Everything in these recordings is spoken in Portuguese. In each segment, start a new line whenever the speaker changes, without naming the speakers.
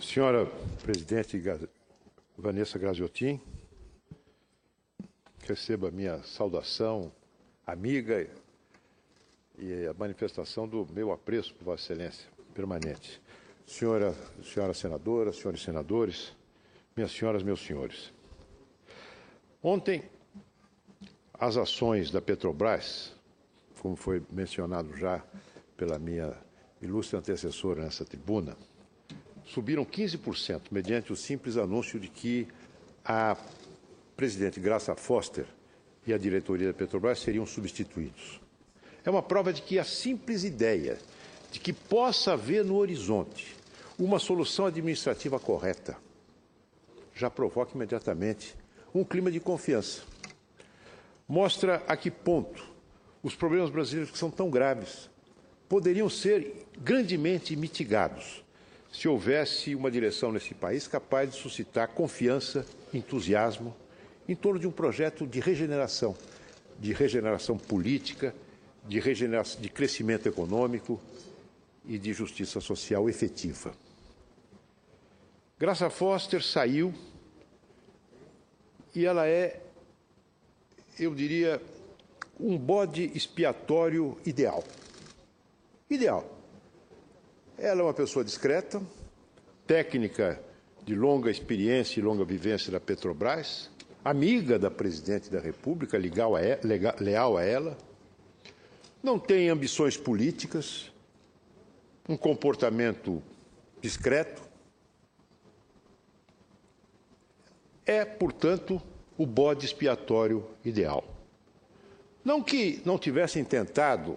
Senhora Presidente Vanessa Graziotin, receba a minha saudação amiga e a manifestação do meu apreço por Vossa Excelência permanente. Senhora senadora, senhores senadores, minhas senhoras, meus senhores. Ontem, as ações da Petrobras, como foi mencionado já pela minha ilustre antecessora nessa tribuna, subiram 15%, mediante o simples anúncio de que a presidente Graça Foster e a diretoria da Petrobras seriam substituídos. É uma prova de que a simples ideia de que possa haver no horizonte uma solução administrativa correta já provoca imediatamente um clima de confiança. Mostra a que ponto os problemas brasileiros, que são tão graves, poderiam ser grandemente mitigados se houvesse uma direção nesse país capaz de suscitar confiança, entusiasmo em torno de um projeto de regeneração política, de crescimento econômico e de justiça social efetiva. Graça Foster saiu e ela é, eu diria, um bode expiatório ideal. Ideal. Ela é uma pessoa discreta, técnica de longa experiência e longa vivência da Petrobras, amiga da Presidente da República, leal a ela, não tem ambições políticas, um comportamento discreto. É, portanto, o bode expiatório ideal. Não que não tivessem tentado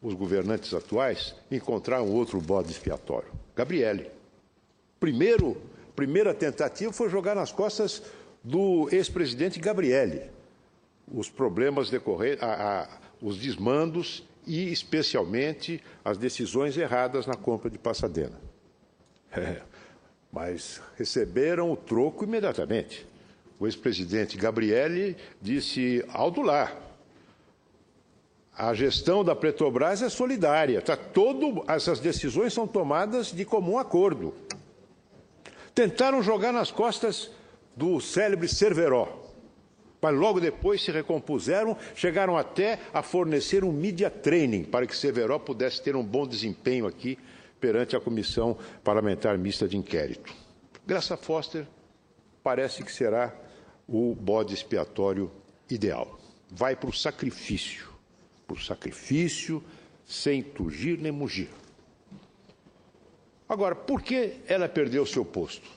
os governantes atuais encontrar um outro bode expiatório. Gabrielli. Primeira tentativa foi jogar nas costas do ex-presidente Gabrielli os problemas decorrentes, os desmandos e, especialmente, as decisões erradas na compra de Pasadena. Mas receberam o troco imediatamente. O ex-presidente Gabrielli disse: alto lá, a gestão da Petrobras é solidária, essas decisões são tomadas de comum acordo. Tentaram jogar nas costas do célebre Cerveró, mas logo depois se recompuseram, chegaram até a fornecer um media training para que Cerveró pudesse ter um bom desempenho aqui perante a Comissão Parlamentar Mista de Inquérito. Graça Foster parece que será o bode expiatório ideal. Vai para o sacrifício, sem tugir nem mugir. Agora, por que ela perdeu o seu posto?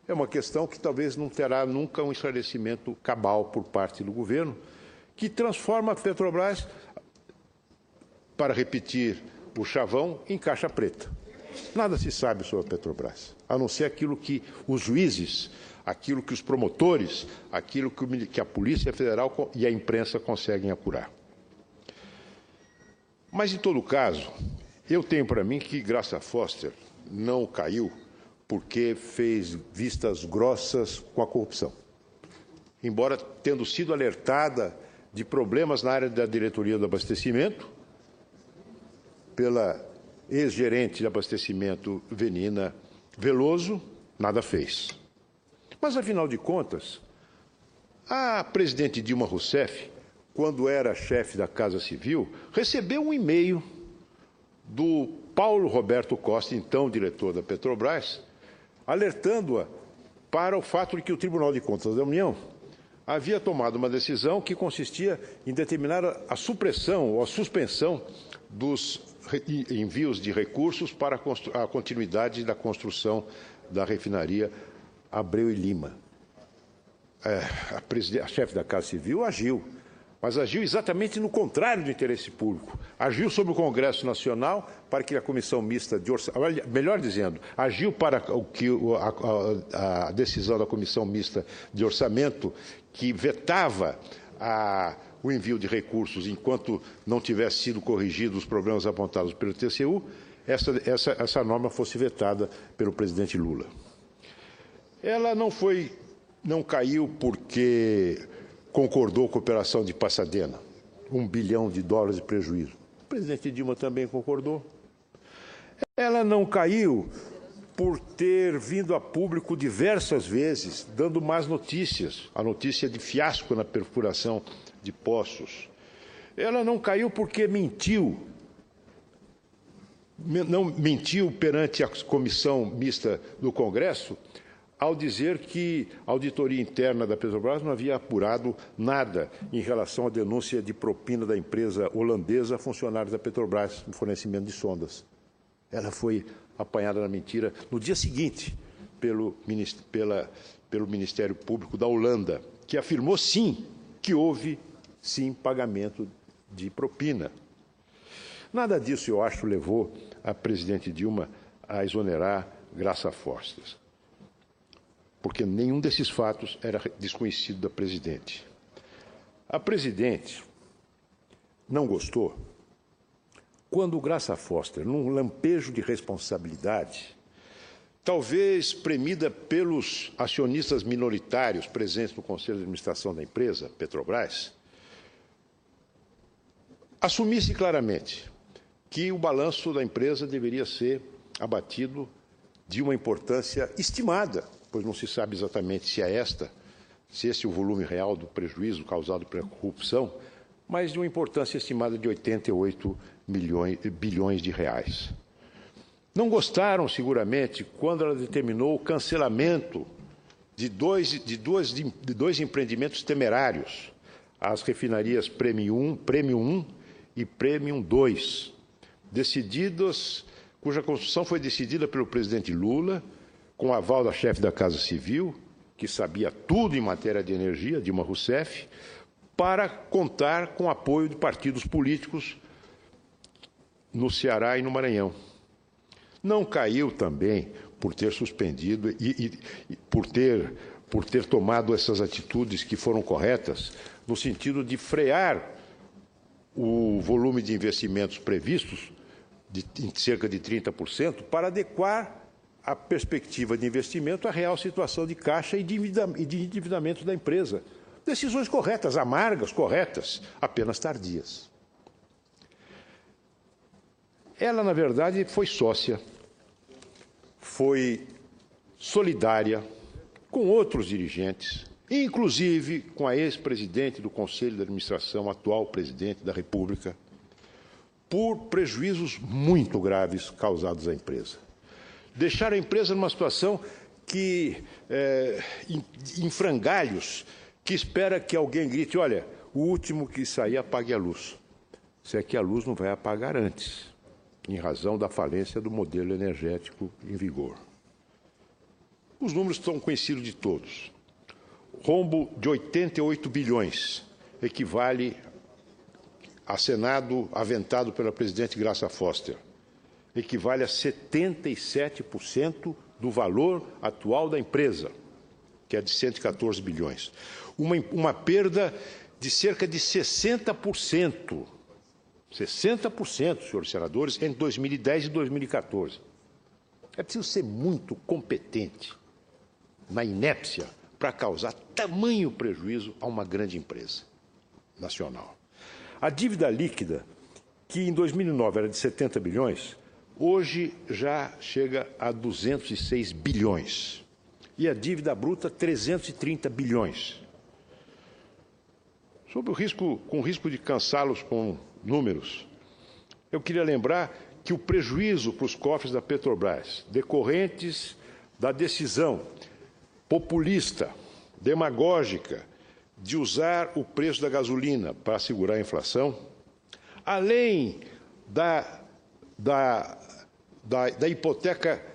É uma questão que talvez não terá nunca um esclarecimento cabal por parte do governo, que transforma a Petrobras, para repetir o chavão, em caixa preta. Nada se sabe sobre a Petrobras, a não ser aquilo que os juízes, aquilo que os promotores, aquilo que a Polícia Federal e a imprensa conseguem apurar. Mas, em todo caso, eu tenho para mim que Graça Foster não caiu porque fez vistas grossas com a corrupção. Embora tendo sido alertada de problemas na área da diretoria do abastecimento, pela ex-gerente de abastecimento Venina Veloso, nada fez. Mas, afinal de contas, a presidente Dilma Rousseff, quando era chefe da Casa Civil, recebeu um e-mail do Paulo Roberto Costa, então diretor da Petrobras, alertando-a para o fato de que o Tribunal de Contas da União havia tomado uma decisão que consistia em determinar a supressão ou a suspensão dos envios de recursos para a continuidade da construção da refinaria Abreu e Lima. A chefe da Casa Civil agiu, mas agiu exatamente no contrário do interesse público. Agiu sobre o Congresso Nacional para que a Comissão Mista de Orçamento, melhor dizendo, agiu para que a decisão da Comissão Mista de Orçamento, que vetava o envio de recursos enquanto não tivesse sido corrigidos os problemas apontados pelo TCU, essa norma fosse vetada pelo presidente Lula. Ela não caiu porque concordou com a operação de Pasadena, $1 bilhão de prejuízo. O presidente Dilma também concordou. Ela não caiu por ter vindo a público diversas vezes, dando más notícias, a notícia de fiasco na perfuração de poços. Ela não caiu porque mentiu. Não mentiu perante a comissão mista do Congresso ao dizer que a auditoria interna da Petrobras não havia apurado nada em relação à denúncia de propina da empresa holandesa a funcionários da Petrobras no fornecimento de sondas. Ela foi apanhada na mentira no dia seguinte pelo Ministério Público da Holanda, que afirmou, sim, que houve, sim, pagamento de propina. Nada disso, eu acho, levou a presidente Dilma a exonerar Graça Foster, porque nenhum desses fatos era desconhecido da presidente. A presidente não gostou quando Graça Foster, num lampejo de responsabilidade, talvez premida pelos acionistas minoritários presentes no Conselho de Administração da empresa, Petrobras, assumisse claramente que o balanço da empresa deveria ser abatido de uma importância estimada, pois não se sabe exatamente se é se esse é o volume real do prejuízo causado pela corrupção, mas de uma importância estimada de 88 bilhões de reais. Não gostaram, seguramente, quando ela determinou o cancelamento de dois empreendimentos temerários, as refinarias Premium 1 e Premium 2, cuja construção foi decidida pelo presidente Lula, com aval da chefe da Casa Civil, que sabia tudo em matéria de energia, Dilma Rousseff, para contar com apoio de partidos políticos no Ceará e no Maranhão. Não caiu também por ter suspendido e por ter tomado essas atitudes que foram corretas, no sentido de frear o volume de investimentos previstos, em cerca de 30%, para adequar a perspectiva de investimento à real situação de caixa e de endividamento da empresa. Decisões corretas, amargas, corretas, apenas tardias. Ela, na verdade, foi sócia, foi solidária com outros dirigentes, inclusive com a ex-presidente do Conselho de Administração, atual presidente da República, por prejuízos muito graves causados à empresa. Deixar a empresa numa situação em frangalhos, que espera que alguém grite, olha, o último que sair apague a luz. Se é que a luz não vai apagar antes, em razão da falência do modelo energético em vigor. Os números estão conhecidos de todos. Rombo de 88 bilhões equivale a Senado aventado pela presidente Graça Foster. Equivale a 77% do valor atual da empresa, que é de 114 bilhões. Uma perda de cerca de 60%. 60%, senhores senadores, entre 2010 e 2014. É preciso ser muito competente na inépcia para causar tamanho prejuízo a uma grande empresa nacional. A dívida líquida, que em 2009 era de 70 bilhões, hoje já chega a 206 bilhões. E a dívida bruta, 330 bilhões. Com o risco de cansá-los com números, eu queria lembrar que o prejuízo para os cofres da Petrobras, decorrentes da decisão populista, demagógica, de usar o preço da gasolina para segurar a inflação, além da hipoteca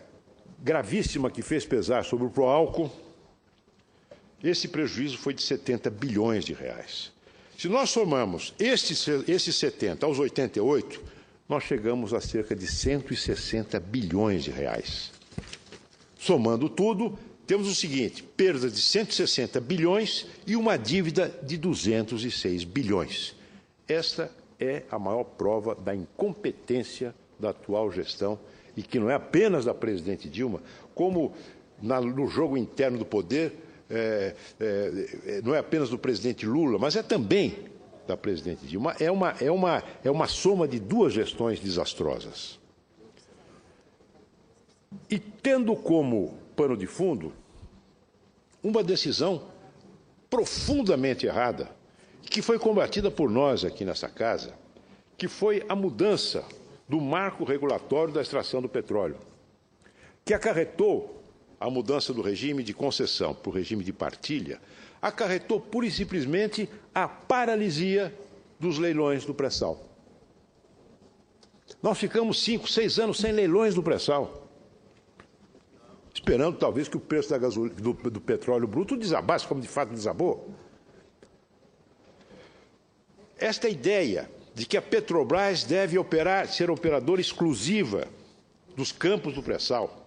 gravíssima que fez pesar sobre o Proálcool, esse prejuízo foi de 70 bilhões de reais. Se nós somamos esses 70 aos 88, nós chegamos a cerca de 160 bilhões de reais. Somando tudo, temos o seguinte, perda de 160 bilhões e uma dívida de 206 bilhões. Esta é a maior prova da incompetência da atual gestão e que não é apenas da presidente Dilma, como no jogo interno do poder, não é apenas do presidente Lula, mas é também da presidente Dilma. É uma soma de duas gestões desastrosas. e tendo como pano de fundo uma decisão profundamente errada, que foi combatida por nós aqui nessa casa, que foi a mudança do marco regulatório da extração do petróleo, que acarretou a mudança do regime de concessão para o regime de partilha, acarretou pura e simplesmente a paralisia dos leilões do pré-sal. Nós ficamos 5, 6 anos sem leilões do pré-sal, esperando talvez que o preço do petróleo bruto desabasse, como de fato desabou. Esta ideia de que a Petrobras deve ser operadora exclusiva dos campos do pré-sal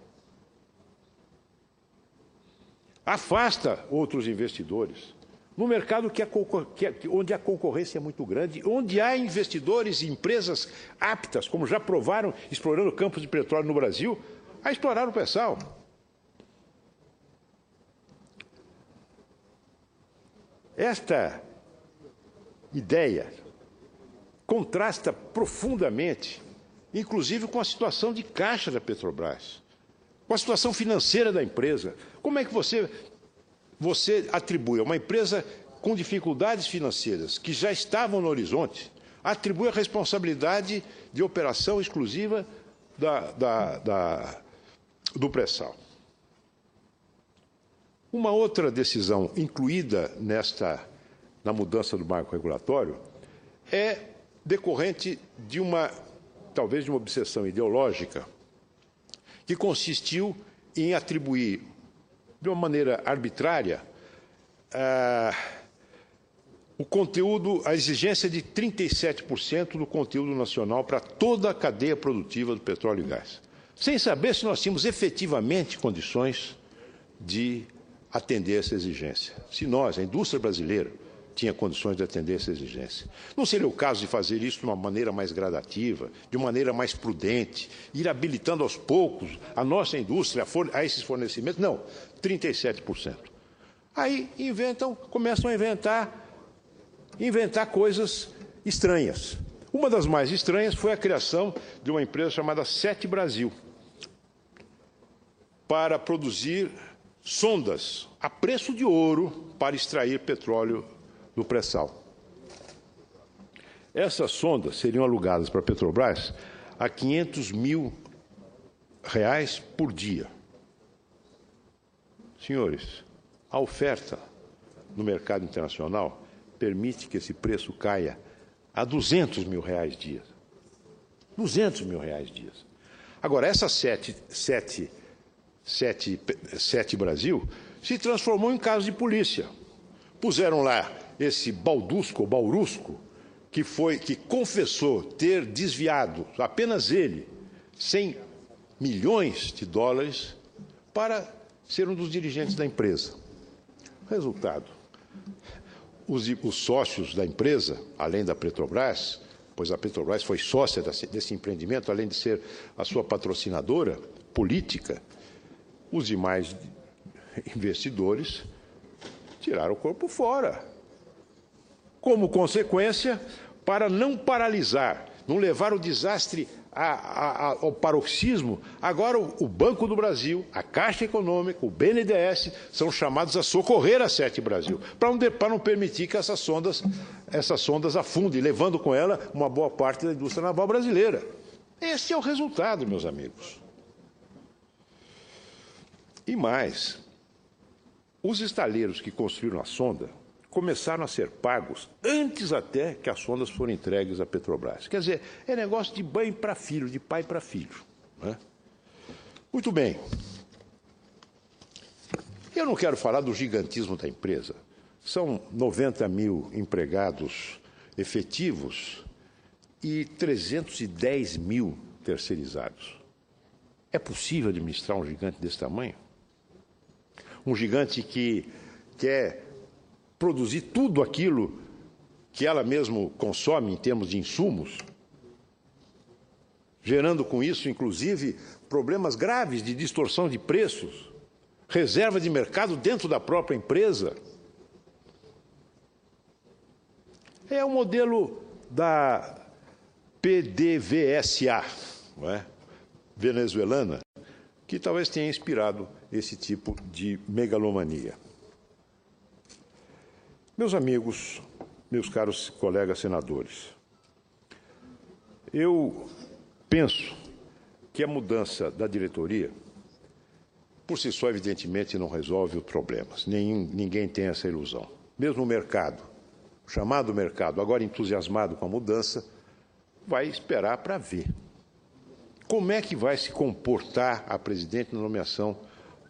afasta outros investidores no mercado onde a concorrência é muito grande, onde há investidores e empresas aptas, como já provaram, explorando campos de petróleo no Brasil, a explorar o pré-sal. Esta ideia contrasta profundamente, inclusive com a situação de caixa da Petrobras, com a situação financeira da empresa. Como é que você atribui a uma empresa com dificuldades financeiras, que já estavam no horizonte, atribui a responsabilidade de operação exclusiva do pré-sal? Uma outra decisão incluída na mudança do marco regulatório é decorrente de talvez de uma obsessão ideológica que consistiu em atribuir, de uma maneira arbitrária, o conteúdo, a exigência de 37% do conteúdo nacional para toda a cadeia produtiva do petróleo e gás, sem saber se nós tínhamos efetivamente condições de atender essa exigência. Se nós, a indústria brasileira, tinha condições de atender essa exigência. Não seria o caso de fazer isso de uma maneira mais gradativa, de uma maneira mais prudente, ir habilitando aos poucos a nossa indústria a esses fornecimentos? Não, 37%. Aí começam a inventar coisas estranhas. Uma das mais estranhas foi a criação de uma empresa chamada Sete Brasil, para produzir sondas a preço de ouro para extrair petróleo do pré-sal. Essas sondas seriam alugadas para a Petrobras a R$500 mil por dia. Senhores, a oferta no mercado internacional permite que esse preço caia a R$200 mil dia. R$200 mil dia. Agora, essa Sete Brasil se transformou em caso de polícia. Puseram lá esse Baurusco, que confessou ter desviado, apenas ele, 100 milhões de dólares para ser um dos dirigentes da empresa. Resultado, os sócios da empresa, além da Petrobras, pois a Petrobras foi sócia desse empreendimento, além de ser a sua patrocinadora política, os demais investidores tiraram o corpo fora. Como consequência, para não paralisar, não levar o desastre ao paroxismo, agora o Banco do Brasil, a Caixa Econômica, o BNDES são chamados a socorrer a Sete Brasil, para não permitir que essas sondas afundem, levando com ela uma boa parte da indústria naval brasileira. Esse é o resultado, meus amigos. E mais, os estaleiros que construíram a sonda começaram a ser pagos antes até que as sondas foram entregues à Petrobras. Quer dizer, é negócio de mãe para filho, de pai para filho, né? Muito bem. Eu não quero falar do gigantismo da empresa. São 90 mil empregados efetivos e 310 mil terceirizados. É possível administrar um gigante desse tamanho? Um gigante que quer produzir tudo aquilo que ela mesma consome em termos de insumos, gerando com isso, inclusive, problemas graves de distorção de preços, reserva de mercado dentro da própria empresa. É o modelo da PDVSA, não é? Venezuelana, que talvez tenha inspirado esse tipo de megalomania. Meus amigos, meus caros colegas senadores, eu penso que a mudança da diretoria, por si só, evidentemente, não resolve os problemas. Ninguém tem essa ilusão. Mesmo o mercado, o chamado mercado, agora entusiasmado com a mudança, vai esperar para ver como é que vai se comportar a presidente na nomeação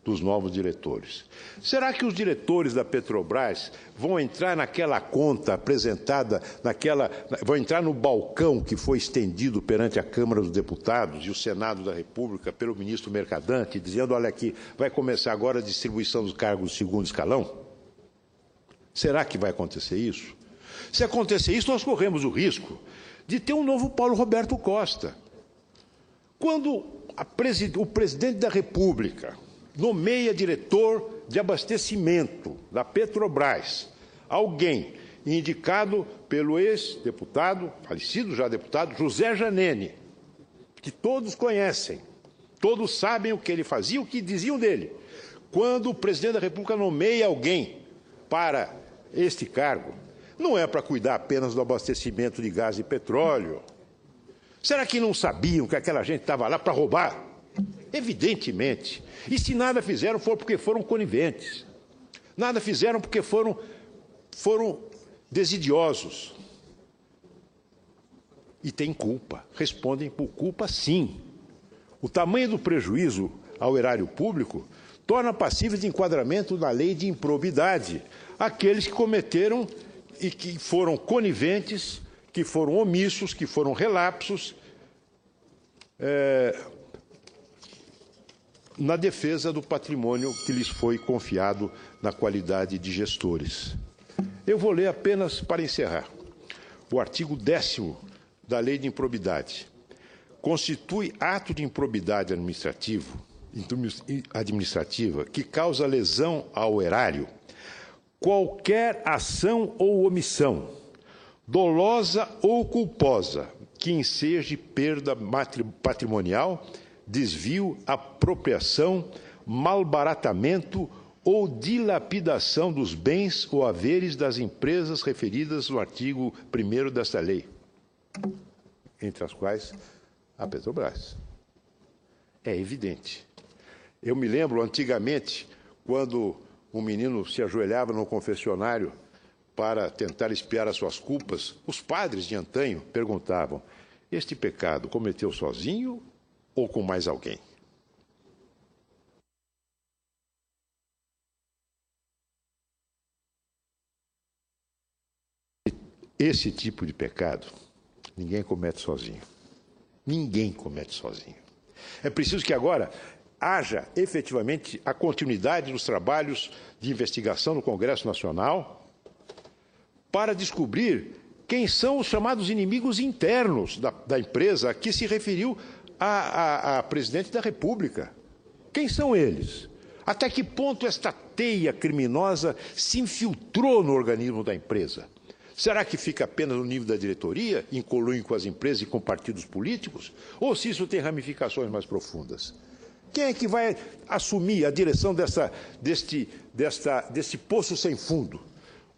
dos novos diretores. Será que os diretores da Petrobras vão entrar naquela conta apresentada, vão entrar no balcão que foi estendido perante a Câmara dos Deputados e o Senado da República pelo ministro Mercadante, dizendo, olha aqui, vai começar agora a distribuição dos cargos de segundo escalão? Será que vai acontecer isso? Se acontecer isso, nós corremos o risco de ter um novo Paulo Roberto Costa. Quando o presidente da República nomeia diretor de abastecimento da Petrobras, alguém indicado pelo ex-deputado, falecido já deputado, José Janene, que todos conhecem, todos sabem o que ele fazia, o que diziam dele. Quando o presidente da República nomeia alguém para este cargo, não é para cuidar apenas do abastecimento de gás e petróleo. Será que não sabiam que aquela gente estava lá para roubar? Evidentemente. E se nada fizeram, foi porque foram coniventes. Nada fizeram porque foram desidiosos. E têm culpa. Respondem por culpa, sim. O tamanho do prejuízo ao erário público torna passíveis de enquadramento na lei de improbidade aqueles que cometeram e que foram coniventes, que foram omissos, que foram relapsos na defesa do patrimônio que lhes foi confiado na qualidade de gestores. Eu vou ler apenas, para encerrar, o artigo 10º da Lei de Improbidade. Constitui ato de improbidade administrativa que causa lesão ao erário qualquer ação ou omissão, dolosa ou culposa, que enseje perda patrimonial, desvio, apropriação, malbaratamento ou dilapidação dos bens ou haveres das empresas referidas no artigo 1º desta lei, entre as quais a Petrobras. É evidente. Eu me lembro, antigamente, quando um menino se ajoelhava no confessionário para tentar expiar as suas culpas, os padres de antanho perguntavam, este pecado cometeu sozinho ou com mais alguém? Esse tipo de pecado, ninguém comete sozinho. Ninguém comete sozinho. É preciso que agora haja efetivamente a continuidade dos trabalhos de investigação no Congresso Nacional para descobrir quem são os chamados inimigos internos da empresa a que se referiu a presidente da República. Quem são eles? Até que ponto esta teia criminosa se infiltrou no organismo da empresa? Será que fica apenas no nível da diretoria, em conluio com as empresas e com partidos políticos? Ou se isso tem ramificações mais profundas? Quem é que vai assumir a direção desse poço sem fundo,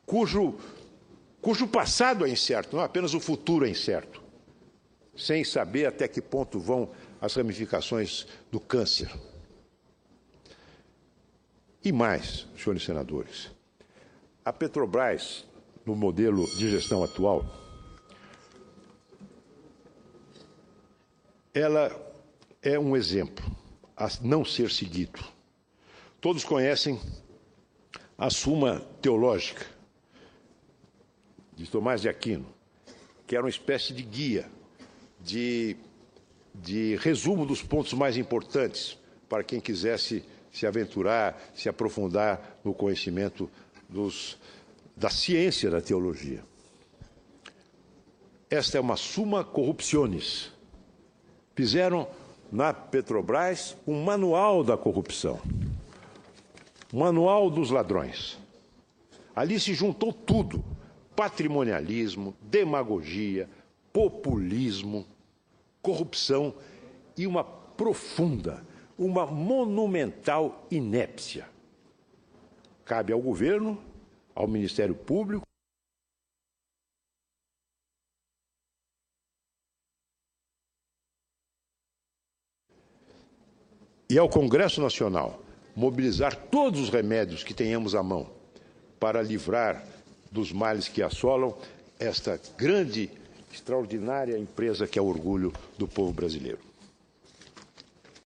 cujo passado é incerto, não apenas o futuro é incerto, sem saber até que ponto vão as ramificações do câncer? E mais, senhores senadores, a Petrobras, no modelo de gestão atual, ela é um exemplo a não ser seguido. Todos conhecem a Suma Teológica de Tomás de Aquino, que era uma espécie de guia, de resumo dos pontos mais importantes para quem quisesse se aventurar, se aprofundar no conhecimento da ciência da teologia. Esta é uma Summa Corruptionis. Fizeram na Petrobras um manual da corrupção, um manual dos ladrões. Ali se juntou tudo: patrimonialismo, demagogia, populismo, corrupção e uma profunda uma monumental inépcia. Cabe ao governo, ao Ministério Público, e ao Congresso Nacional mobilizar todos os remédios que tenhamos à mão para livrar dos males que assolam esta grande, extraordinária empresa que é o orgulho do povo brasileiro.